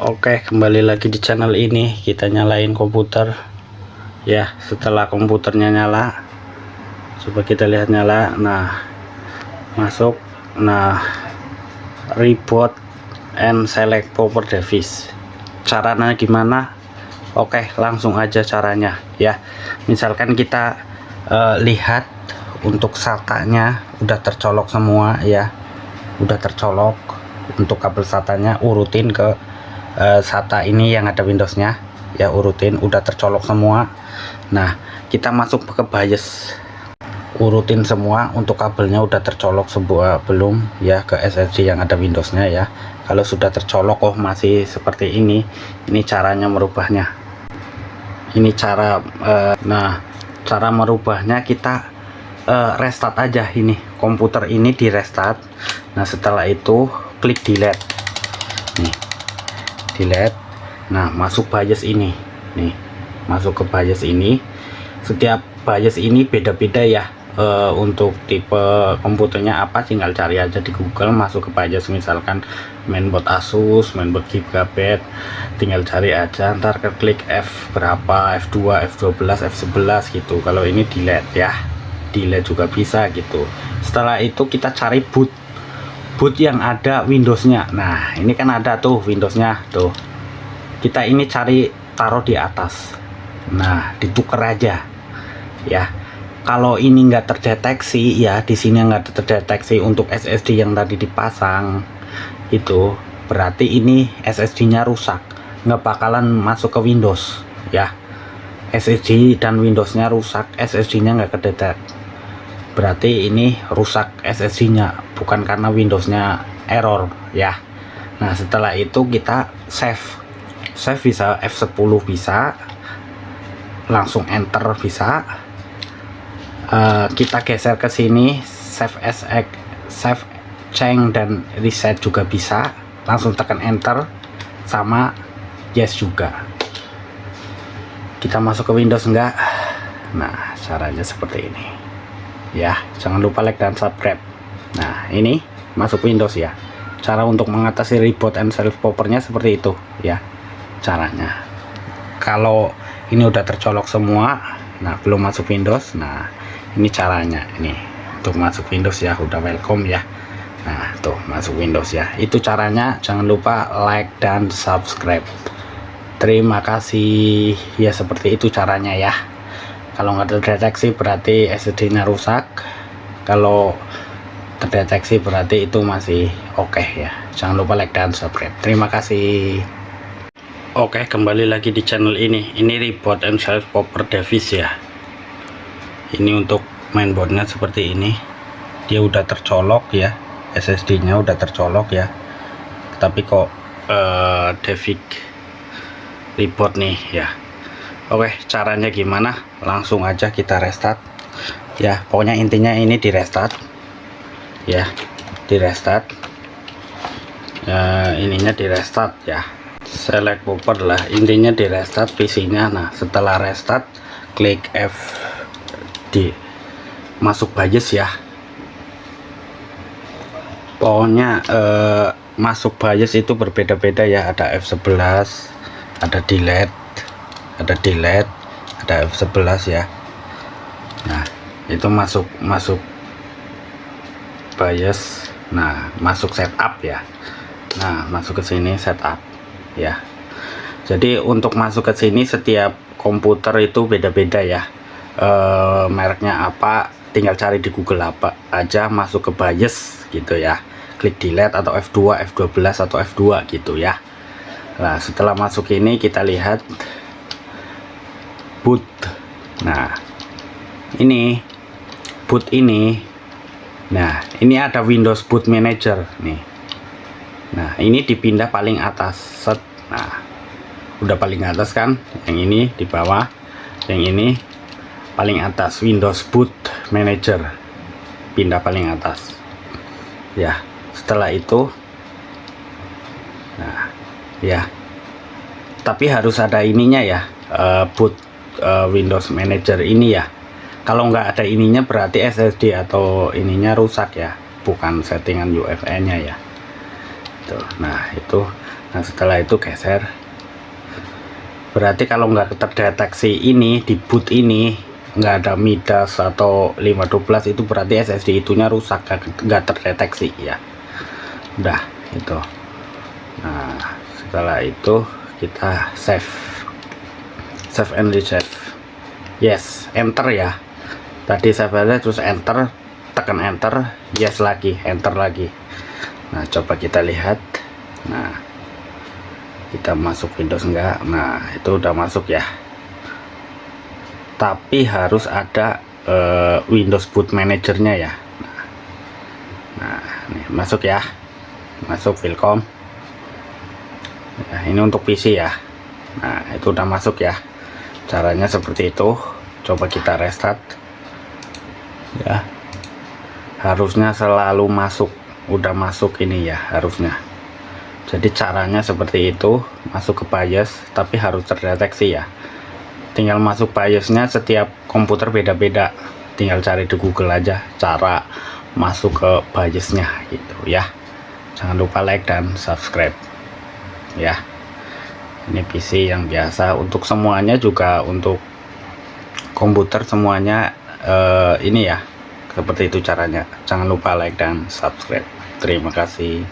Oke, kembali lagi di channel ini. Kita nyalain komputer ya. Setelah komputernya nyala, coba kita lihat nyala. Nah, masuk. Nah, reboot and select power device. Caranya gimana? Oke, langsung aja caranya ya. Misalkan kita lihat untuk SATA-nya udah tercolok semua ya, udah tercolok. Untuk kabel SATA-nya urutin ke SATA ini yang ada Windows-nya ya, urutin, udah tercolok semua. Nah, kita masuk ke BIOS, urutin semua. Untuk kabelnya udah tercolok sebuah belum ya, ke SSD yang ada Windows-nya ya. Kalau sudah tercolok masih seperti ini caranya merubahnya. Ini cara nah, cara merubahnya kita restart aja ini komputer ini, di restart. Nah, setelah itu klik delete nih, delete. Nah, masuk BIOS ini nih, masuk ke BIOS ini. Setiap BIOS ini beda-beda ya. Untuk tipe komputernya apa tinggal cari aja di Google, masuk ke BIOS. Misalkan mainboard Asus, mainboard Gigabyte, tinggal cari aja, ntar klik F berapa, F2, F12, F11 gitu. Kalau ini delete ya, delete juga bisa gitu. Setelah itu kita cari boot yang ada Windows-nya. Nah, ini kan ada tuh Windows-nya tuh, kita ini cari, taruh di atas. Nah, ditukar aja ya. Kalau ini enggak terdeteksi ya, di sini enggak terdeteksi untuk SSD yang tadi dipasang itu, berarti ini SSD-nya rusak, nggak bakalan masuk ke Windows ya. SSD dan Windows-nya rusak, SSD-nya nggak kedetek, berarti ini rusak SSD-nya, bukan karena Windows-nya error ya. Nah, setelah itu kita save bisa F10, bisa langsung enter, bisa. Kita geser ke sini, save as, save change dan reset juga bisa, langsung tekan enter sama yes juga. Kita masuk ke Windows enggak. Nah, caranya seperti ini ya. Jangan lupa like dan subscribe. Nah, ini masuk Windows ya. Cara untuk mengatasi reboot and select powernya seperti itu ya caranya. Kalau ini udah tercolok semua, nah belum masuk Windows, nah ini caranya. Ini untuk masuk Windows ya, udah welcome ya. Nah, tuh masuk Windows ya. Itu caranya. Jangan lupa like dan subscribe. Terima kasih ya. Seperti itu caranya ya. Kalau nggak terdeteksi berarti SSD-nya rusak. Kalau terdeteksi berarti itu masih oke ya. Jangan lupa like dan subscribe. Terima kasih. Oke, kembali lagi di channel ini. Ini reboot and select power device ya. Ini untuk mainboardnya seperti ini. Dia udah tercolok ya, SSD-nya udah tercolok ya. Tapi kok Devic reboot nih ya. Oke, caranya gimana? Langsung aja kita restart ya. Pokoknya intinya ini di restart ya, di restart. Ininya di restart ya, select power lah, intinya di restart PC-nya. Nah, setelah restart klik F, di masuk BIOS ya. Pokoknya masuk BIOS itu berbeda-beda ya. Ada F11, ada delete, ada F11 ya. Nah, itu masuk BIOS. Nah, masuk setup ya. Nah, masuk ke sini setup ya. Jadi untuk masuk ke sini setiap komputer itu beda-beda ya. Mereknya apa tinggal cari di Google apa aja, masuk ke BIOS gitu ya, klik delete atau F2, F12 atau F2 gitu ya. Nah, setelah masuk ini kita lihat boot. Nah, ini boot ini. Nah, ini ada Windows Boot Manager nih. Nah, ini dipindah paling atas, set. Nah, udah paling atas kan, yang ini di bawah, yang ini paling atas, Windows Boot Manager, pindah paling atas ya. Setelah itu nah ya, tapi harus ada ininya ya, boot Windows Manager ini ya. Kalau nggak ada ininya berarti SSD atau ininya rusak ya, bukan settingan UEFI nya ya tuh. Nah, itu Nah setelah itu geser. Berarti kalau nggak terdeteksi ini di boot ini nggak ada Midas atau 512, itu berarti SSD itunya rusak, nggak terdeteksi ya. Udah itu. Nah setelah itu kita save and resave. Yes, enter ya. Tadi save aja terus enter, tekan enter, yes lagi, enter lagi. Nah coba kita lihat. Nah kita masuk Windows enggak. Nah itu udah masuk ya, tapi harus ada Windows Boot Managernya ya. Nah nih masuk ya, masuk Wilcom ya, ini untuk PC ya. Nah itu udah masuk ya, caranya seperti itu. Coba kita restart ya, harusnya selalu masuk, udah masuk ini ya harusnya. Jadi caranya seperti itu, masuk ke BIOS tapi harus terdeteksi ya. Tinggal masuk BIOSnya, setiap komputer beda-beda, tinggal cari di Google aja cara masuk ke BIOSnya gitu ya. Jangan lupa like dan subscribe ya. Ini PC yang biasa, untuk semuanya juga, untuk komputer semuanya ini ya, seperti itu caranya. Jangan lupa like dan subscribe. Terima kasih.